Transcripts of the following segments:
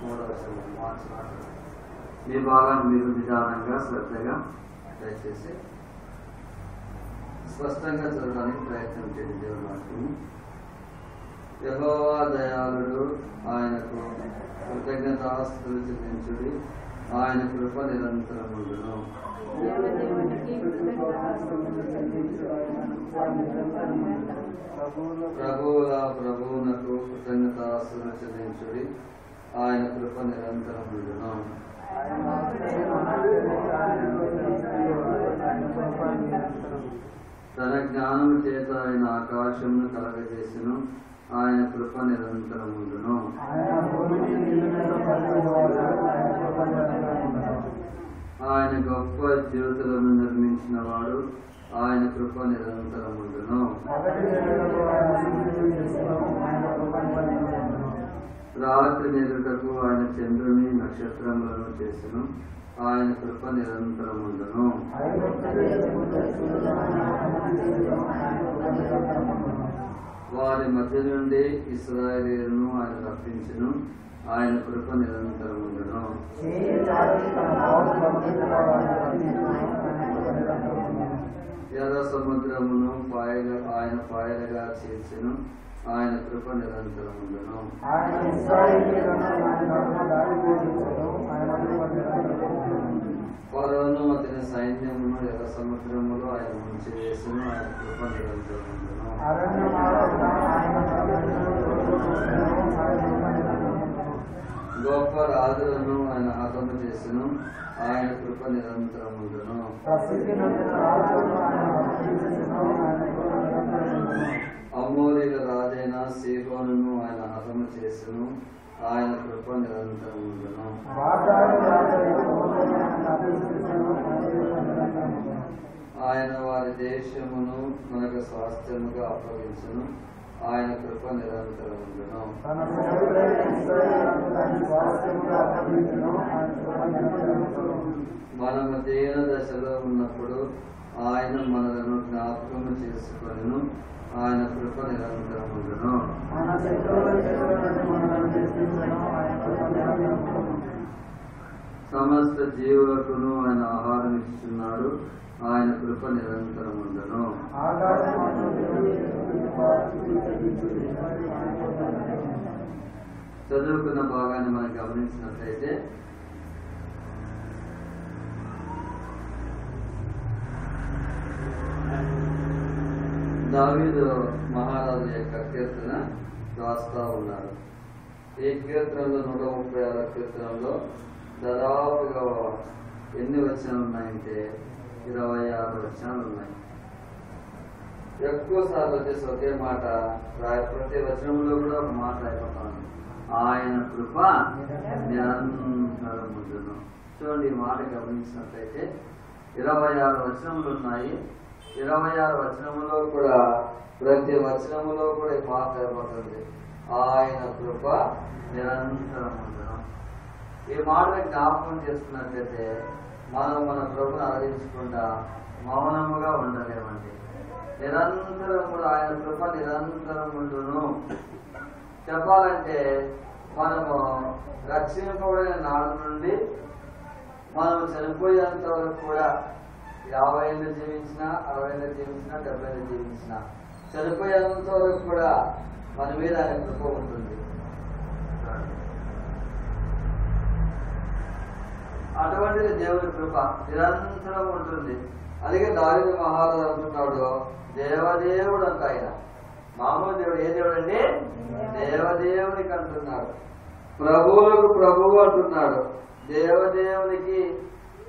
మూడవ మార్చినాడు. మీ భాగాన్ని మీరు నిదానంగా శ్రద్ధగా దయచేసి స్పష్టంగా చదవడానికి ప్రయత్నం చేయండి. దేవుని వాక్యము. యెహోవా దయాళుడు, ఆయనకు కృతజ్ఞతాస్తుతులు చెల్లించుడి, ఆయన కృప నిరంతరముండును. ప్రభువునకు కృతజ్ఞతాస్తుతులు చెల్లించుడి, ఆయన కృప నిరంతరముండును. తన జ్ఞానము చేత ఆయన ఆకాశమును కలగజేసెను, ఆయన కృప నిరంతరముండును. ఆయన గొప్ప జ్యోతులను నిర్మించిన వాడు, ఆయన కృప నిరంతరముండును. రాత్రి నిలుటకు ఆయన చంద్రుని నక్షత్రములను చేసెను, ఆయన కృప నిరంతరముండును. వారి మధ్య నుండి ఇశ్రాయేలీయులను ఆయన రప్పించెను, ఆయన కృప నిరంతరముండును. ఎర్ర సముద్రమును ఆయన పాయలుగా చేర్చెను, ఆయన కృప నిరంతరముండును. ఫరోను అతని సైన్యమును ఎర్ర సముద్రములో ఆయన ముంచివేసెను, ఆయన కృప నిరంతరముండును. గొప్ప రాజులను ఆయన హతము చేసెను, ఆయన కృప నిరంతరముండును. అమోరీల రాజైన సీహోనును ఆయన హతము చేసెను, ఆయన కృప నిరంతరముండును. ఆయన వారి దేశమును మనకు స్వాస్థ్యముగా అప్పగించును, ఆయన కృప నిరంతరముండును. మనము దీన దశలో ఉన్నప్పుడు ఆయన మనలను జ్ఞాపకము చేసుకొనెను, ఆయన కృప నిరంతరముండును. సమస్త జీవులకును ఆయన ఆహారం ఇస్తున్నాడు, ఆయన కృప నిరంతరముండును. చదువుకున్న భాగాన్ని మనం గమనించినట్లయితే దావీదు మహారాజు యొక్క కీర్తన రాస్తా ఉన్నాడు. ఈ కీర్తనలో 136 కీర్తనలో దాదాపుగా ఎన్ని వచనాలు ఉన్నాయంటే 26 వచనాలు ఉన్నాయి. ఎక్కువ సార్లు వచ్చేసి ఒకే మాట ప్రతి వచనంలో కూడా ఒక మాట అయిపోతాను, ఆయన కృప నిరంతరముండును. చూడండి, ఈ మాట గమనించినట్లయితే 26 వచనములు ఉన్నాయి. 26 వచనములో కూడా ప్రతి వచనములో కూడా ఈ మాట అయిపోతుంది, ఆయన కృప నిరంతరముండును. ఈ మాటని జ్ఞాపకం చేసుకున్నట్లయితే మనం మన ప్రభుని ఆరాధించకుండా మౌనముగా ఉండలేమండి. నిరంతరం కూడా ఆయన కృప నిరంతరముండును. చెప్పాలంటే మనము రక్షింపబడిన నాడు నుండి మనము చనిపోయేంత వరకు కూడా 50 ఏళ్ళు జీవించినా, 60 ఏళ్ళు జీవించినా, 70 ఏళ్ళు జీవించినా, చనిపోయేంత వరకు కూడా మన మీద ఆయన కృప ఉంటుంది. అటువంటిది దేవుని కృప నిరంతరం ఉంటుంది. అలాగే దావీదు మహారాజు అంటున్నాడు, దేవదేవుడు అంట. ఆయన మామూలు దేవుడు. ఏ దేవుడు అండి? దేవదేవునికి అంటున్నాడు. ప్రభువులకు ప్రభువు అంటున్నాడు. దేవదేవునికి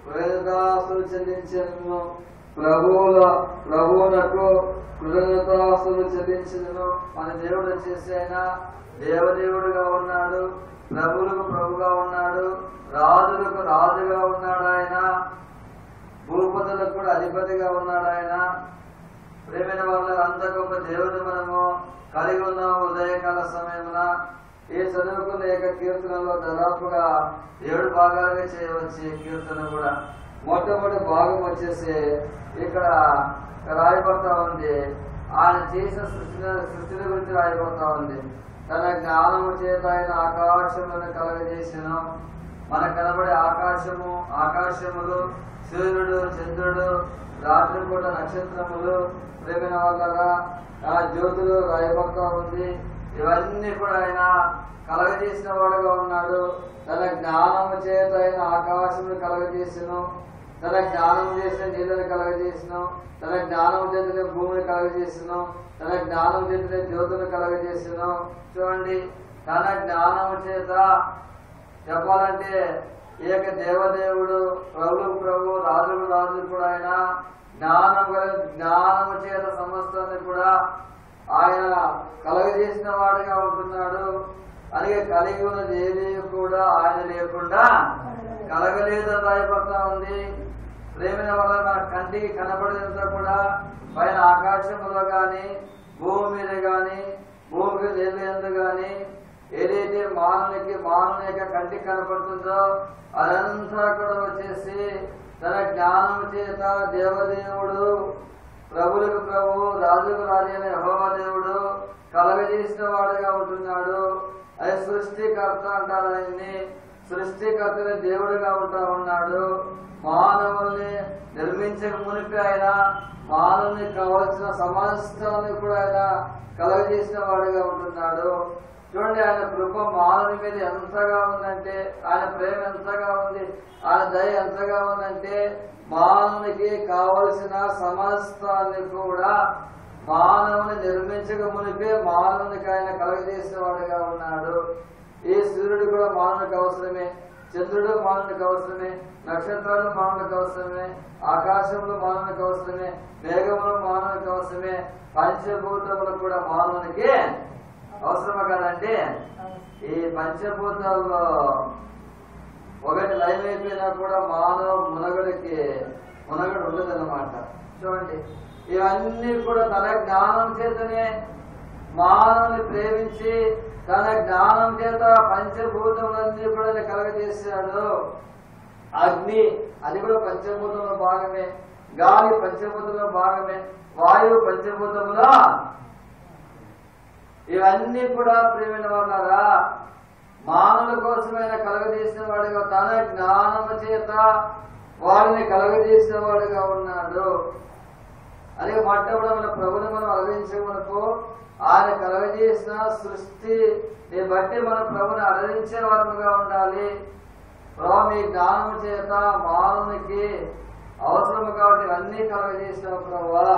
కృతజ్ఞతాస్తుతులు చెల్లించను, ప్రభువునకు కృతజ్ఞతాస్తుతులు చెల్లించను. మన దేవుడు వచ్చేసి ఆయన దేవదేవుడుగా ఉన్నాడు, ప్రభువులకు ప్రభుగా ఉన్నాడు, రాజులకు రాజుగా ఉన్నాడు. ఆయన భూపతులకు కూడా అధిపతిగా ఉన్నాడు. ఆయన ప్రేమైన వాళ్ళ అంత గొప్ప దేవుడు మనము కలిగి ఉన్నాము. ఉదయకాల సమయమున ఈ చదువుకున్న ఏక కీర్తనలో దాదాపుగా 7 భాగాలుగా చేయవచ్చు. కీర్తన కూడా మొట్టమొదటి భాగం వచ్చేసి ఇక్కడ రాయబడతా ఉంది, ఆయన చేసిన సృష్టిని గురించి రాయబడతా ఉంది. తన జ్ఞానము చేత ఆయన ఆకాశములను కలగజేసెను. మనకు కనబడే ఆకాశములు, సూర్యుడు, చంద్రుడు, రాత్రిపూట నక్షత్రములు, ప్రేమిన వాళ్ళగా ఆ జ్యోతులు రాయబడతా ఉంది. ఇవన్నీ కూడా ఆయన కలగజేసిన వాడుగా ఉన్నాడు. తన జ్ఞానము చేత ఆయన ఆకాశమును కలగజేసెను. తన జ్ఞానం చేసిన నీళ్ళని కలగజేసెను. తన జ్ఞానం చేతనే భూమిని కలగజేసెను. తన జ్ఞానం చేతనే జ్యోతులు కలగజేసెను. చూడండి, తన జ్ఞానము చేత చెప్పాలంటే ఏక దేవదేవుడు, ప్రభువు ప్రభు, రాజులు రాజులు కూడా ఆయన జ్ఞానము చేత సమస్తాన్ని కూడా ఆయన కలగజేసిన వాడిగా ఉంటున్నాడు. అలాగే కలిగి ఉన్నది ఏది కూడా ఆయన లేకుండా కలగలేదని రాయబడతా ఉంది. ప్రేమిన వల్ల మన కంటికి కనబడేదంతా కూడా పైన ఆకాశంలో గాని, భూమి మీద గాని, భూమికి నీళ్ళు గాని ఏదైతే మానవుని యొక్క కంటికి కనపడుతుందో అదంతా కూడా వచ్చేసి తన జ్ఞానం చేత దేవదేవుడు, ప్రభులకు ప్రభు, రాజుకు రాజు అయిన యెహోవా దేవుడు కలగజేసిన వాడుగా ఉంటున్నాడు. అది సృష్టికర్త అంటారు. ఆయన్ని సృష్టికర్తని దేవుడిగా ఉంటా ఉన్నాడు. మానవుల్ని నిర్మించక మునిపి ఆయన మానవునికి కావలసిన సమస్తాన్ని కూడా ఆయన కలగజేసిన వాడుగా ఉంటున్నాడు. చూడండి, ఆయన కృప మానవుని మీద ఎంతగా ఉందంటే, ఆయన ప్రేమ ఎంతగా ఉంది, ఆయన దయ ఎంతగా ఉందంటే మానవునికి కావలసిన సమస్తాన్ని కూడా మానవుని నిర్మించక మునిపే మానవునికి ఆయన కలగజేసిన వాడుగా ఉన్నాడు. ఈ సూర్యుడు కూడా మానవునికి అవసరమే, చంద్రుడు మానవునికి అవసరమే, నక్షత్రాలు మానవునికి అవసరమే, ఆకాశంలో మానవునికి అవసరమే, మేఘములు మానవునికి అవసరమే, పంచభూతములు కూడా మానవునికి అవసరమే కదండి. ఈ పంచభూతాల్లో ఒకటి లైవ్ అయిపోయినా కూడా మానవ మునగడు ఉండదన్నమాట. చూడండి, ఇవన్నీ కూడా తన జ్ఞానం చేతనే మానవుని ప్రేమించి తన జ్ఞానం చేత పంచభూతములన్నీ కూడా కలగజేశాడు. అగ్ని అది కూడా పంచభూతంలో భాగమే, గాలి పంచభూతంలో భాగమే, వాయువు పంచభూతంలో. ఇవన్నీ కూడా ప్రేమైన వాళ్ళారా మానవుల కోసమైనా కలగజేసిన వాడుగా తన జ్ఞానము చేత వారిని కలగజేసిన వాడుగా ఉన్నాడు. అదే మాట్లాడ మన ప్రభుని మనం ఆరాధించమనుకో ఆయన కలగజేసిన సృష్టిని బట్టి మన ప్రభుని ఆరాధించే వారముగా ఉండాలి. ప్రభు మీ జ్ఞానము చేత మానవునికి అవసరము కాబట్టి అన్ని కలగజేసిన ప్రభువా.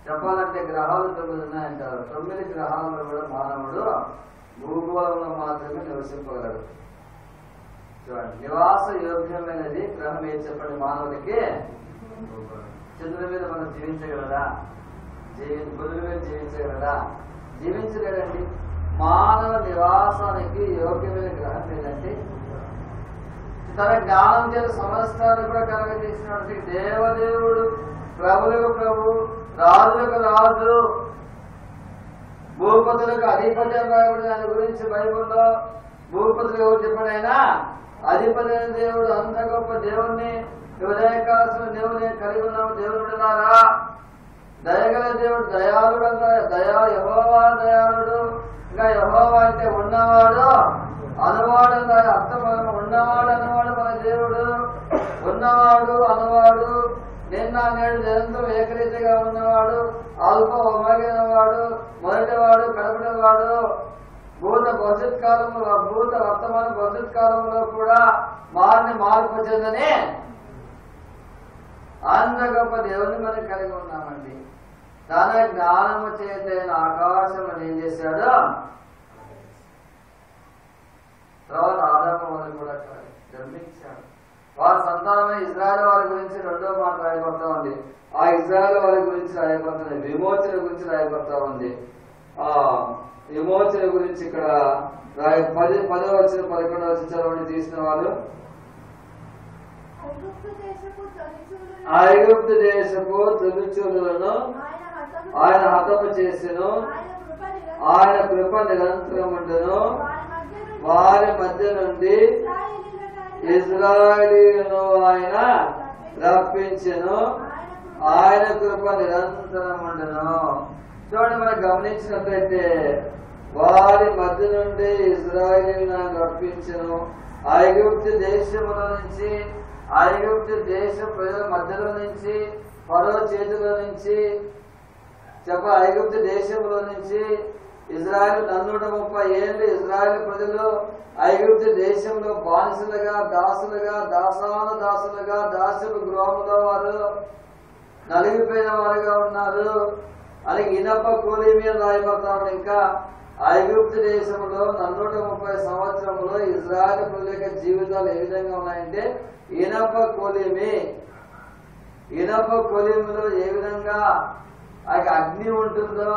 చెప్పాలంటే గ్రహాలు 9 ఉన్నాయంటారు. 9 గ్రహాలలో కూడా మానవుడు భూగోళంలో మాత్రమే నివసింపగలడు. చూడండి, నివాస యోగ్యమైనది గ్రహం ఏం చెప్పండి మానవుడికి? చంద్రుడి మీద మనం జీవించగలరా? బుధుడి మీద జీవించగలరా? జీవించలేడండి. మానవ నివాసానికి యోగ్యమైన గ్రహం ఏదంటే తన జ్ఞానం చేత సమస్తాన్ని కూడా కలగజేసినటువంటి దేవదేవుడు, ప్రభులకు ప్రభు, రాజులకు రాజు, భూపతులకు అధిపతి అని రాయబడి దాని గురించి బైబుల్లో భూపతులు ఎవరు చెప్పడైనా అధిపతి అయిన దేవుడు, అంత గొప్ప దేవుణ్ణి ఉదయకాల్సిన దేవుని కలిగి ఉన్నాము. దేవుడు విడారా దయగల దేవుడు, దయాళుడు దయా యెహోవా దయాళుడు. ఇంకా యెహోవా అంటే ఉన్నవాడు అనువాడు అర్థం. ఉన్నవాడు అన్నవాడు మన దేవుడు. ఉన్నవాడు అనువాడు, నిన్న నేడు నిరంతరం ఏకరీతిగా ఉన్నవాడు, అల్ప ఒమగిన వాడు, మొదటివాడు కడపటివాడు, భూత భవిష్యత్ కాలంలో, భూత వర్తమాన భవిష్యత్ కాలంలో కూడా మార్పు చెందని అంత గొప్ప దేవుని మనం కలిగి ఉన్నామండి. తన జ్ఞానము చేత ఆకాశం అని ఏం చేశాడు? తర్వాత ఆదాము వారిని కూడా నిర్మించాడు. వారి సంతానమైన ఇజ్రాయెల్ వారి గురించి 2వ మాట రాయబడతా ఉంది. ఆ ఇజ్రాయెల్ వారి గురించి రాయబడుతుంది, విమోచన గురించి రాయబడతా ఉంది. ఆ విమోచన గురించి ఇక్కడ 10వ వచనం 11వ వచనం చదవండి తీసిన వాళ్ళు. ఐగుప్తు దేశపు తొలిచూలులను ఆయన హతము చేసెను, ఆయన కృప నిరంతరముండును, వారి మధ్య నుండి ఇశ్రాయేలీయులను ఆయన రప్పించెను, ఆయన కృప నిరంతరముండును. చూడండి, మనం గమనించినట్లయితే వారి మధ్య నుండి ఇశ్రాయేలీయులను రప్పించెను. ఐగుప్తు దేశముల నుంచి, ఐగుప్తు దేశ ప్రజల మధ్యలో నుంచి, ఫరో చేతిలో నుంచి ఐగుప్తు దేశంలో నుంచి ఇజ్రాయెల్ 130 ఏళ్ళు ఇజ్రాయెల్ ప్రజలు ఐగుప్తు దేశంలో బానిసలుగా, దాసులుగా, దాసులుగా దాసుల గృహంలో వారు నలిగిపోయిన వారుగా ఉన్నారు అని ఇనప కూలి మీద రాయబడతాడు. ఇంకా ఐగుప్తు దేశంలో 130 సంవత్సరంలో ఇజ్రాయెల్ ప్రజల యొక్క జీవితాలు ఏ విధంగా ఉన్నాయంటే ఇనప కొలిమిలో ఏ విధంగా ఆ అగ్ని ఉంటుందో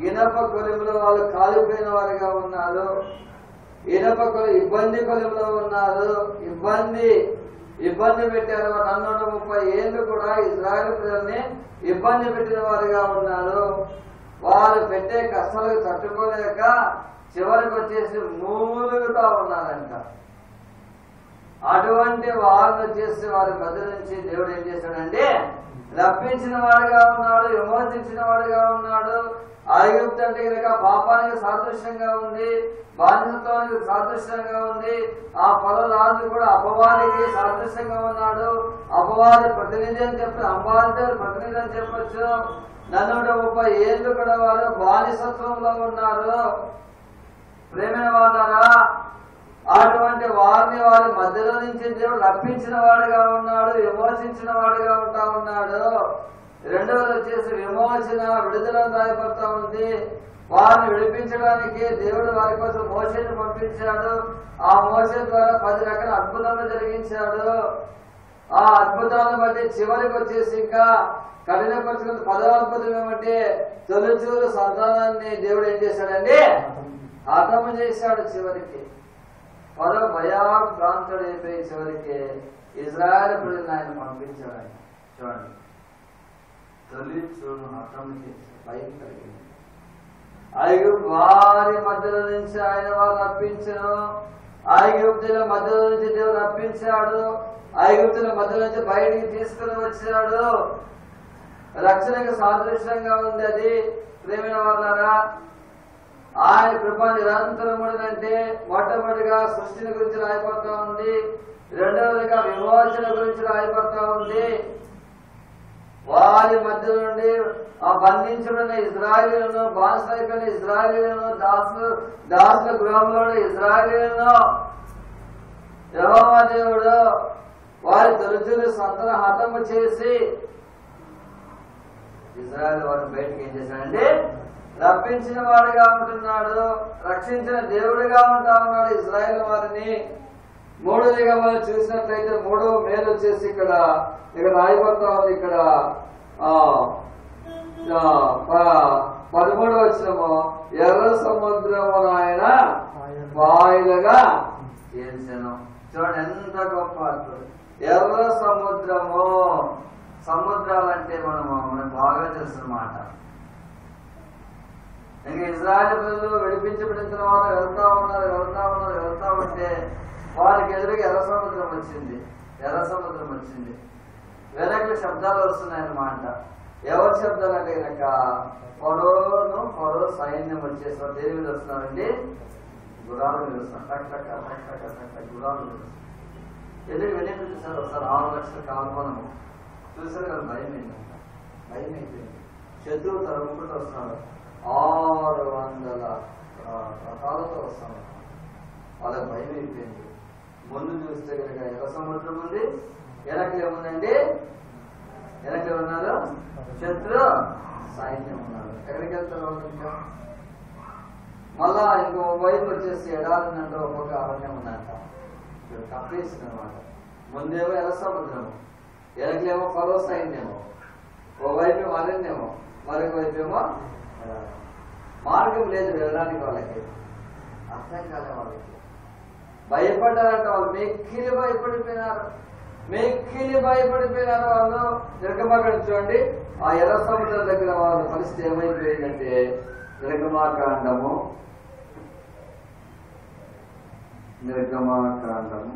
ఇనప కొలిమిలో వాళ్ళు కాలిపోయిన వారుగా ఉన్నారు. ఇనప ఇబ్బంది కొలిమిలో ఉన్నారు. ఇబ్బంది పెట్టారు. 130 ఏళ్ళు కూడా ఇజ్రాయెల్ ప్రజల్ని ఇబ్బంది పెట్టిన వారుగా ఉన్నారు. వారు పెట్టే కష్టాలకు తట్టుకోలేక చివరికి వచ్చేసి మూలుగుతా ఉన్నారంట. అటువంటి వారిని వచ్చేసి వారి మధ్య నుంచి దేవుడు ఏం చేశాడంటే రప్పించిన వాడుగా ఉన్నాడు, విమోచించిన వాడుగా ఉన్నాడు. ఐగుప్తు అంటే కనుక పాపానికి సాదృశ్యంగా ఉంది, బానిసత్వానికి సాదృశ్యంగా ఉంది. ఆ ఫరోరాజు కూడా అపవాదికి సాదృశ్యంగా ఉన్నాడు. అపవాది ప్రతినిధి అని చెప్పి అంబాసిడర్ ప్రతినిధి అని చెప్పొచ్చు. 130 ఏళ్ళు కూడా వారు బానిసత్వంలో ఉన్నారు. ప్రేమైన వాళ్ళారా, అటువంటి వారిని వారి మధ్యలో నుంచి దేవుడు రప్పించిన వాడుగా ఉన్నాడు, విమోచించిన వాడుగా ఉంటా ఉన్నాడు. రెండవది వచ్చేసి విమోచన, విడుదల రాయబడతా ఉంది. వారిని విడిపించడానికి దేవుడు వారి కోసం మోషేని పంపించాడు. ఆ మోషే ద్వారా 10 రకాల అద్భుతాలు జరిగించాడు. ఆ అద్భుతాలను బట్టి చివరికి వచ్చేసి ఇంకా కఠినపరుచుకున్న 10వ అద్భుతం ఏమంటే తొలిచూరు సంతానాన్ని దేవుడు ఏం చేశాడండి హతము చేశాడు. చివరికి ఫరో భయాభ్రాంతుడు అయిపోయి చివరికి ఇజ్రాయెల్ ప్రజలను ఆయన పంపించాడు. చూడండి, తొలిచూరు హతము చేసి భయం కలిగింది. ఐగుప్తు వారి మధ్యలో నుంచి ఆయన వారు రప్పించను. ఐగుప్తుల మధ్యలో నుంచి దేవుడు రప్పించాడు. ఐగుప్తుల మధ్య నుంచి బయటికి తీసుకుని వచ్చాడు. రక్షణకు సాదృశ్యంగా ఉంది అది. ప్రేమైన వాళ్ళారా, ఆయన కృప నిరంతరముడినంటే మొట్టమొదటిగా సృష్టిని గురించి రాయబడతా ఉంది. రెండవదిగా విమోచన గురించి రాయబడతా ఉంది. వారి మధ్య నుండి ఆ బంధించబడిన ఇజ్రాయేలీయులను, బానిసలైపోయిన ఇజ్రాయేలీయులను, దాసుల గృహంలో ఇజ్రాయేలీయులను యెహోవా దేవుడు వారి తొలిచూరు సంతాన హతము చేసి ఇజ్రాయేల్ వారిని బయటకు ఏం చేశాడంటే రప్పించిన వాడుగా ఉంటున్నాడు, రక్షించిన దేవుడిగా ఉంటా ఉన్నాడు ఇజ్రాయేల్ వారిని. మూడోదిగా మనం చూసినట్లయితే మూడవ మేలు వచ్చేసి ఇక్కడ రాయబడతా ఉంది. ఇక్కడ 13వ వచనము, ఎర్ర సముద్రము ఆయన వాయులుగా చేసెను. చూడండి ఎంత గొప్ప అద్భుతం. ఎర్ర సముద్రము, సముద్రాలంటే మనకు బాగా తెలుసు మాట. ఇంకా ఇజ్రాయెల్ ప్రజలు విడిపించబడిన తర్వాత వెళ్తా ఉంటే వారికి ఎదురుగా ఎర్ర సముద్రం వచ్చింది. వెనక్కి శబ్దాలు వస్తున్నాయన్నమాట. ఎవరి శబ్దాలు అంటే కనుక ఫరో సైన్యం వచ్చేసారు. దేని మీద వస్తున్నారండి? గుర్రాలు మీద వస్తున్నారు. టక్ టక్ టక్ టక్ టక్ టక్ గుర్రాలు మీద వస్తున్నారు. ఎదురు వెనక్కి చూసారు. ఒకసారి 6 లక్షల కాల్పనము చూసారు కదా. భయం అయిపోయింది. శత్రువు తరుముకుంటూ వస్తున్నారు. 600 రథాలతో వస్తున్నారు. వాళ్ళకి భయం అయిపోయింది. ముందు చూస్తే కనుక ఎర్ర సముద్రం ఉంది, వెనక్కి ఏముందండి? వెనక్కి ఉన్నారు శత్రు సైన్యం ఉన్నారు. ఎక్కడికి వెళ్తారు? ఇంకా మళ్ళా ఇంకో వైపు వచ్చేసి ఎడాలంటే ఒక్కొక్క అరణ్యం ఉందంట. కప్పేసింది అనమాట. ముందేమో ఎర్ర సముద్రము, వెనకలేమో ఫరో సైన్యము, ఓవైపు అరణ్యము, మరొక వైపు ఏమో మార్గం లేదు వెళ్ళడానికి. వాళ్ళకి అర్థం కాలే. వాళ్ళకి భయపడ్డారంట. వాళ్ళు మెక్కిలి భయపడిపోయినారు వాళ్ళు. నిర్గమాకాండం చూడండి. ఆ ఎర్ర సముద్రం దగ్గర వాళ్ళ పరిస్థితి ఏమైపోయిందంటే నిర్గమాకాండము 33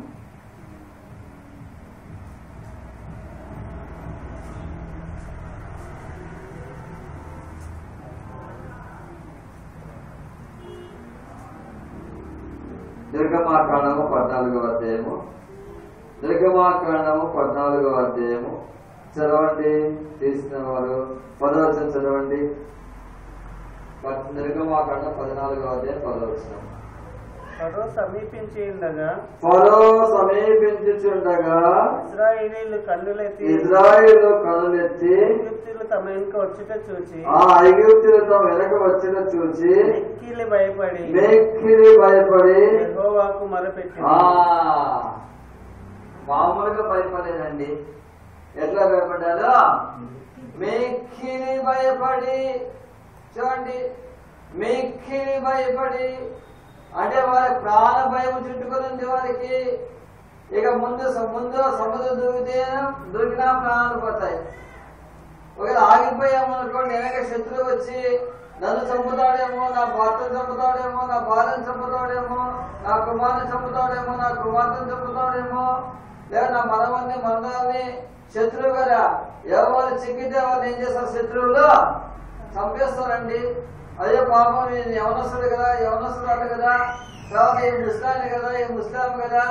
నిర్గమాకాండము 14వ అధ్యాయము. నిర్గమాకాండము 14వ అధ్యాయము చదవండి. తీసిన వారు 10వ వచనం చదవండి. నిర్గమాకాండం 14వ అధ్యాయం 10వ వచనం. ఫరో సమీపించుచుండగా ఇశ్రాయేలీయులు కన్నులెత్తి ఐగుప్తీయులు తమ వెనుక వచ్చుట చూచి మిక్కిలి భయపడి యెహోవాకు మొరపెట్టిరి. మామూలుగా భయపడేదండి. ఎట్లా భయపడ్డారు? మిక్కిలి భయపడి. చూడండి, మిక్కిలి భయపడి అంటే వారి ప్రాణ భయం చుట్టుకొని ఉంది వారికి. ఇక ముందు సముద్రం దూకినా ప్రాణాలు పోతాయి. ఒకవేళ ఆగిపోయామనుకోండి, వెనక శత్రువు వచ్చి నన్ను చంపుతాడేమో, నా భర్తను చంపుతాడేమో, నా భార్యను చంపుతాడేమో, నా కుమారుని చంపుతాడేమో, నా కుమార్తెను చంపుతాడేమో, లేదా నా మనదాన్ని శత్రువు కదా. ఎవరు చిక్కితే వాళ్ళు ఏం చేస్తారు? శత్రువులు చంపేస్తారండి. అయ్యో పాపం, నేను యవనస్తుడు కదా, యవనస్తుడు కదా, తర్వాత ఈ ముస్లాం కదా, ఈ ముస్లాం కదా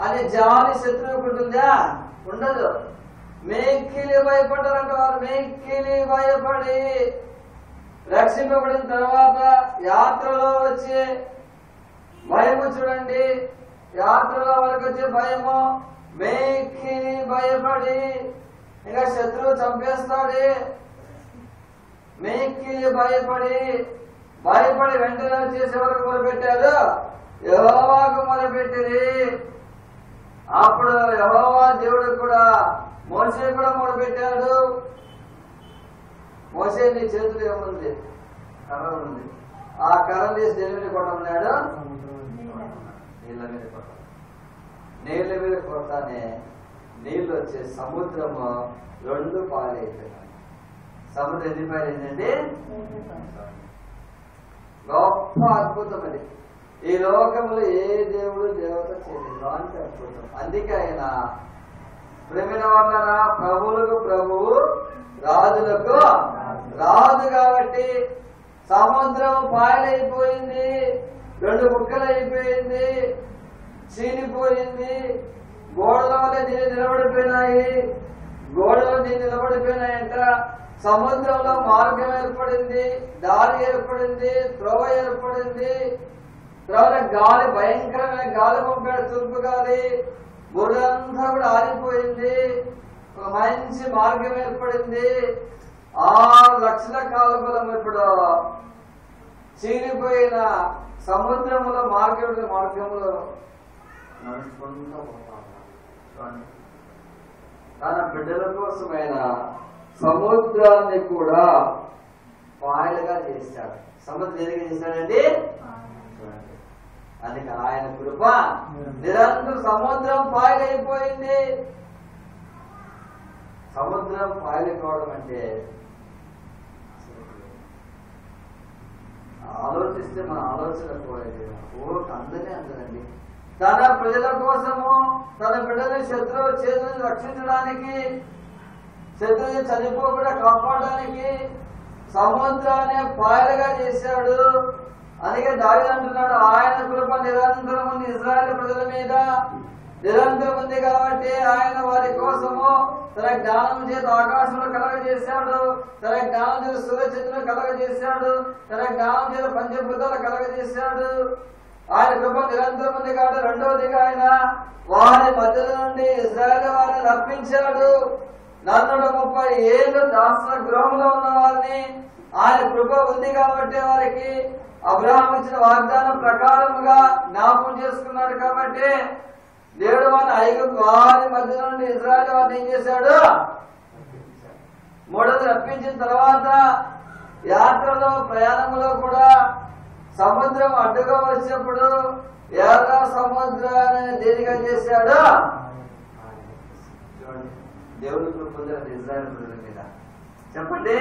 అని జాలి శత్రువుకు ఉంటుందా? ఉండదు. మేకిలి భయపడ్డారంట వారు. మేకిలి భయపడి రక్షింపబడిన తర్వాత యాత్రలో వచ్చే భయము చూడండి. యాత్రలో వాళ్ళకి వచ్చే భయము మేకిలి భయపడి, ఇంకా శత్రువు చంపేస్తాడే. మేకిలి భయపడి వెంటనే వచ్చేసి ఎవరికి మొదలుపెట్టారు? యెహోవాకు మొదలుపెట్టిరి. అప్పుడు యెహోవా దేవుడు కూడా మోషే కూడా మొదలుపెట్టాడు. మోషే, నీ చేతులు ఏముంది? కర్ర ఉంది. ఆ కర్ర తీసి దేని మీద కొట్టమన్నాడు? నీళ్ళ మీద కొట్ట. నీళ్ళ మీద కొడతానే నీళ్ళు వచ్చే సముద్రము 2 పాలైపోయినాయి. సముద్రం ఎన్ని పాలైందండి? గొప్ప అద్భుతం అది. ఈ లోకంలో ఏ దేవుడు దేవత చేయలేదు అంటే అద్భుతం. అందుకే ఆయన ప్రేమిన వాళ్ళ ప్రభువులకు ప్రభువు, రాజులకు రాజు కాబట్టి సముద్రం పాయలైపోయింది, 2 ముక్కలైపోయింది, చీలిపోయింది. గోడల వల్ల దీన్ని నిలబడిపోయినాయంట. సముద్రంలో మార్గం ఏర్పడింది, దారి ఏర్పడింది, త్రోవ ఏర్పడింది. తర్వాత గాలి, భయంకరమైన గాలి పంపాడు, తూర్పు గాలి. బుర్రంతా కూడా ఆరిపోయింది. ఒక మంచి మార్గం ఏర్పడింది. 6 లక్షల కాలువలం ఇప్పుడు చీలిపోయిన సముద్రంలో మార్గంలో నడుచుకుంటూ పోతాడు. తన బిడ్డల కోసమైన సముద్రాన్ని కూడా పాయలుగా చేశాడు. సముద్రం ఎదిగి చేశాడండి. అందుకే ఆయన కృప నిరంతరం. సముద్రం పాయలైపోయింది. సముద్రం పాయలైపోవడం అంటే ఆలోచిస్తే మన ఆలోచన పోయేది. అందరినీ అందరండి. తన ప్రజల కోసము, తన బిడ్డల శత్రువు చేతులను రక్షించడానికి, శత్రువుని చనిపోకుండా కాపాడడానికి సముద్రాన్ని పాయలుగా చేశాడు. అందుకే దావీదు అంటున్నాడు, ఆయన కృప నిరంతరం ఉంది ఇశ్రాయేలు ప్రజల మీద, నిరంతరం ఉంది కాబట్టి ఆయన వారి కోసము తన జ్ఞానం చేత ఆకాశంలో కలగజేశాడు, తన జ్ఞానం చేత సూర్యచంద్రులు కలగజేశాడు, తన జ్ఞానం చేత పంచభూతాలు కలగజేశాడు. ఆయన కృప నిరంతరం ఉంది కాబట్టి రెండవదిగా ఆయన వారి మధ్యలో నుండి ఇశ్రాయేలు వారిని రప్పించాడు. 430 ఏళ్ళు దాసన గృహంలో ఉన్న వారిని ఆయన కృప ఉంది కాబట్టి వారికి అబ్రహాం ఇచ్చిన వాగ్దానం ప్రకారముగా జ్ఞాపకం చేసుకున్నాడు. కాబట్టి దేవుడు వారి మధ్య నుండి ఇశ్రాయేలు వారిని ఏం చేశాడు? మూడోది రప్పించిన తర్వాత యాత్రలో, ప్రయాణంలో కూడా సముద్రం అడ్డుగా వచ్చినప్పుడు ఎర్ర సముద్రాన్ని దేనిగా చేశాడు? దేవుడు కృప ఇశ్రాయేలు ప్రజల మీద. చెప్పండి.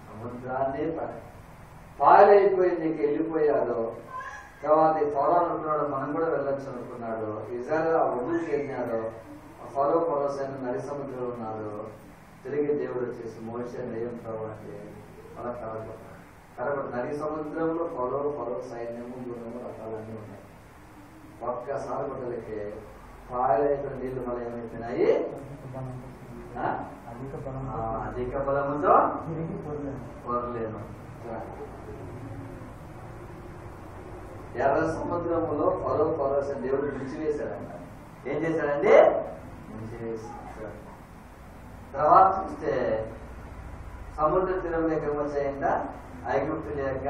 సముద్రాన్ని పాయలైపోయింది, వెళ్ళిపోయాడు. తర్వాత ఫరో అనుకున్నాడు, మనం కూడా వెళ్ళొచ్చు అనుకున్నాడు. ఇజ్రాయేల్ ఒడ్డుకి వెళ్ళినాడు. ఫరో సైన నడి సముద్రంలో ఉన్నాడు. తిరిగి దేవుడు వచ్చేసి మోషే ఏం ప్రభు అంటే వాళ్ళ కలగొట్టాడు. నది సముద్రంలో పొరవ సైన్యము గుణము రకాలన్నీ ఉన్నాయి. ఒక్కసారి గుడ్డలకి పాయలైన నీళ్లు మళ్ళీ ఏమైపోయినాయి, అధిక బలముతో పొరలేను. ఎర్ర సముద్రములో పొరవలసిన దేవుడు విడిచివేశాడంట. ఏం చేశాడండి? విడిచివేశాడు. తర్వాత చూస్తే సముద్ర తీరం లేక వచ్చాయంట, ఐగుప్తుల యొక్క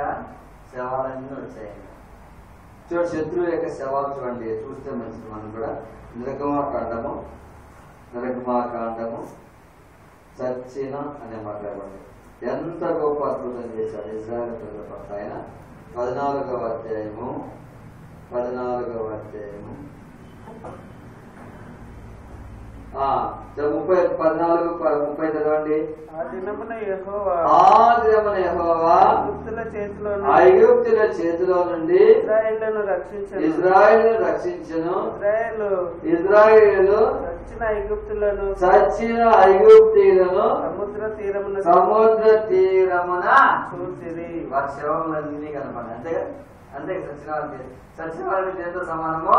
శవాలన్నీ వచ్చాయంట. చూడండి, శత్రువు యొక్క శవాలు చూడండి, చూస్తే మంచిది. మనం కూడా నిర్గమాకాండము చచ్చిన అనే మాట్లాడండి. ఎంత గొప్ప అద్భుతం చేశాడు ఇజ్రాయెల్ ప్రజల పట్ల ఆయన. 14వ అధ్యాయము 14:30 చదవండి. ఆ దినమున యెహోవా ఐగుప్తుల చేతిలో నుండి ఇశ్రాయేలును రక్షించెను. ఇశ్రాయేలు చచ్చిన ఐగుప్తీయులను సముద్ర తీరమున చూసిరి. వారి శవములన్నీ కనపడి అంతే చచ్చిన వారికి దేంతో సమానమో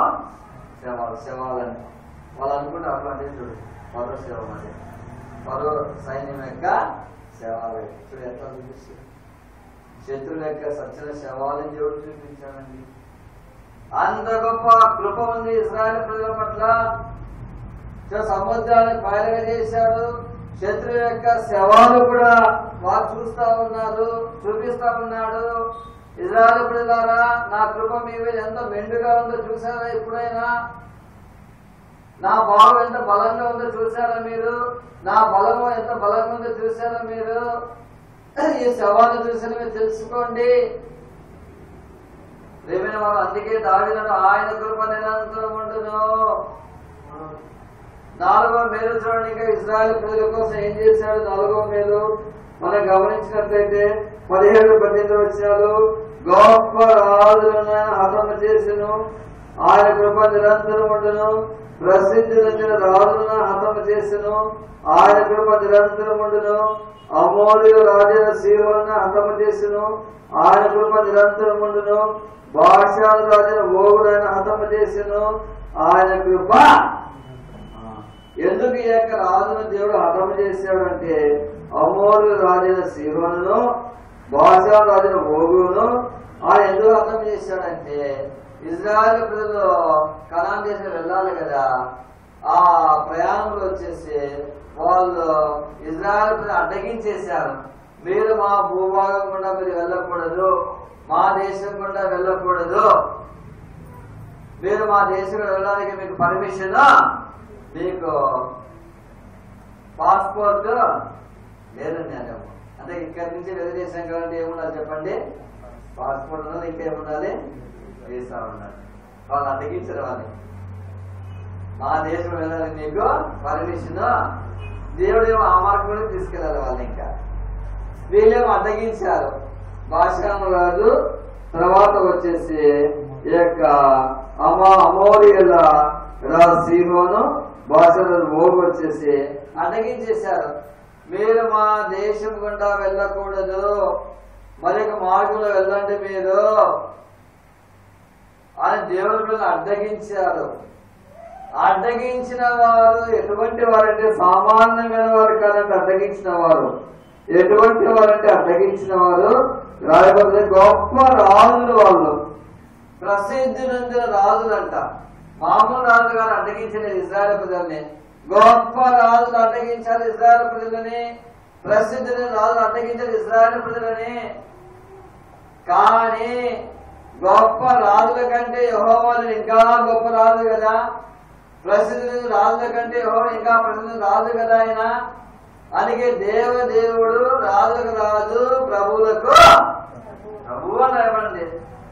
శవాలని వాళ్ళు అనుకుంటే అట్లాంటి చూడు. పరో శవం అంటే పరో సైన్యం యొక్క శవాలు చూడు ఎట్లా చూపిస్తుంది. శత్రువుల యొక్క సచ్చిన శవాలని దేవుడు చూపించాడండి. అంత గొప్ప కృప ఉంది ఇశ్రాయేలు ప్రజల పట్ల. సముద్రాన్ని పాయలుగా చేశాడు. శత్రువు యొక్క శవాలు కూడా వారు చూపిస్తా ఉన్నాడు. ఇశ్రాయేలు ప్రజలారా, నా కృప మీ మీద ఎంత మెండుగా ఉందో చూసారా? ఎప్పుడైనా నా బావు ఎంత బలంగా ఉందో చూసారా మీరు? నా బలము ఎంత బలంగా ఉందో చూసారా మీరు? ఈ శవాన్ని చూసిన మీరు తెలుసుకోండి. రేమైన వాళ్ళు అందుకే దావీదును ఆయన కృప నిరంతరం ఉండును. 4వ మేలు చూడండి. ఇంకా ఇశ్రాయేలు ప్రజల కోసం ఏం చేశాడు? 4వ మేలు మనం గమనించినట్లయితే 17-18 వచనాలు. గొప్ప రాజులను హతము చేసెను, ఆయన కృప నిరంతరం ఉండును. ప్రసిద్ధి చెందిన రాజులను హతము చేసెను, ఆయన కృప నిరంతరం ఉండును. అమోరీయుల రాజైన సీహోనును హతము చేసెను, ఆయన కృప నిరంతరం ఉండును. బాషాను రాజైన ఓగును ఆయన హతము చేసెను, ఆయన కృప. ఎందుకు ఈ యొక్క రాజును దేవుడు హతము చేశాడు అంటే, అమోరీయుల రాజైన సీహోనును బాషాను రాజైన ఓగును ఆయన ఎందుకు హతం చేశాడంటే, ఇజ్రాయెల్ ప్రజలు కనాన్ దేశం వెళ్ళాలి కదా. ఆ ప్రయాణంలో వచ్చేసి వాళ్ళు ఇజ్రాయెల్ ప్రజలు అడ్డగించేశారు. మీరు మా భూభాగం గుండా మీరు వెళ్ళకూడదు, మా దేశం గుండా వెళ్ళకూడదు, మీరు మా దేశం వెళ్ళడానికి మీకు పర్మిషన్, మీకు పాస్పోర్ట్ లేదండి అదేమో. అంటే ఇక్కడి నుంచి వేరే దేశం కావాలంటే ఏముండాలి చెప్పండి? పాస్పోర్ట్ ఉన్నది, ఇంకేముండాలి? వీసా ఉండాలి. వాళ్ళు అడ్డగించారు. వాళ్ళని మా దేశం వెళ్ళాలి మీకు పర్మిషన్. దేవుడు ఏమో ఆ మార్గంలో తీసుకెళ్ళాలి వాళ్ళు. ఇంకా వీళ్ళేమో అడ్డగించారు. బాషాను రాజు తర్వాత వచ్చేసి ఈ యొక్క అమోరీయుల రాజు సీహోను, బాషాను ఓగు వచ్చేసి అడ్డగించేశారు. మీరు మా దేశం గుండా వెళ్ళకూడదు, మరొక మార్గంలో వెళ్ళండి మీరు అని దేవుని పిల్లలు అడ్డగించారు. అడ్డగించిన వారు ఎటువంటి వారంటే సామాన్యమైన వారు కాదంటే అడ్డగించిన వారు. ఎటువంటి వారంటే అడ్డగించిన వారు రాయబడిన గొప్ప రాజులు. వాళ్ళు ప్రసిద్ధి నొందిన రాజులంట. మామూలు రాజులు గారు అడ్డగించిన ఇశ్రాయేలు ప్రజల్ని. గొప్ప రాజులు అడ్డగించారు ఇశ్రాయేలు ప్రజలని. ప్రసిద్ధి రాజులు అడ్డగించారు ఇశ్రాయేలు ప్రజలని. కానీ గొప్ప రాజుల కంటే యెహోవా ఇంకా గొప్ప రాజు కదా. ప్రసిద్ధి రాజుల కంటే యెహోవా ఇంకా ప్రసిద్ధి రాజు కదా ఆయన. అందుకే దేవుడు రాజులకు రాజు, ప్రభువులకు ప్రభువు అని రాయబడింది.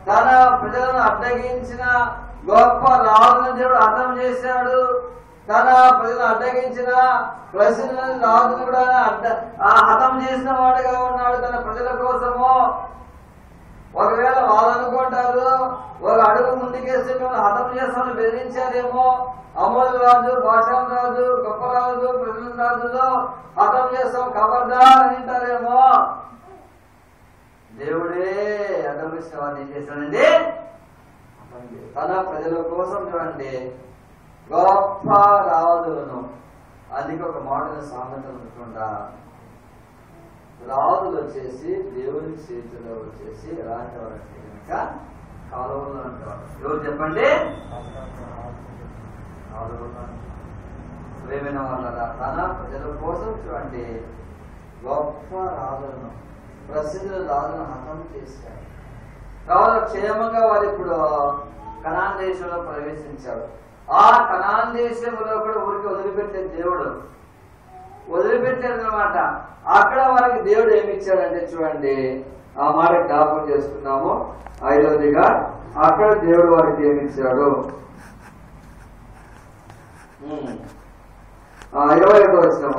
తన ప్రజలను అడ్డగించిన గొప్ప రాజులను దేవుడు హతం చేశాడు. తన ప్రజలను అడ్డగించిన ప్రసిద్ధి రాజును కూడా హతం చేసిన వాడుగా ఉన్నాడు తన ప్రజల కోసము. ఒకవేళ వాళ్ళు అనుకుంటారు ఒక అడుగు ముందుకేస్తే మిమ్మల్ని హతం చేస్తామని బెదిరించారేమో. అమోరు రాజు, బాషాను రాజు, గొప్ప రాజు, ప్రజల రాజులో హతం చేస్తాం ఖబర్దార్ అని అంటారేమో. దేవుడే దేవుడే అడ్డమిచ్చిన వారిని ఏం చేశాడండి? తన ప్రజల కోసం చూడండి గొప్ప రాజులను, అందుకే ఒక మోడల్ సామెత అనుకుంటా, రాజులు వచ్చేసి దేవుని చేతిలో వచ్చేసి ఎలాంటి వారంటే కనుక కాలువలు అంటారు. ఎవరు చెప్పండి? కాలువలు. ప్రేమైన వాళ్ళ తన ప్రజల కోసం చూడండి గొప్ప రాజులను, ప్రసిద్ధ రాజులను హతం చేశారు. రాజు క్షేమంగా వారు ఇప్పుడు కనాన్ దేశంలో ప్రవేశించారు. ఆ కనాన్ దేశంలో కూడా ఊరికి వదిలిపెట్టే దేవుడు వదిలిపెట్టాడు అనమాట. అక్కడ వారికి దేవుడు ఏమి ఇచ్చాడంటే చూడండి, ఆ మాట జ్ఞాపకం చేసుకున్నాము. 5వదిగా అక్కడ దేవుడు వారికి ఏమి ఇచ్చాడు? 21వ వచనం.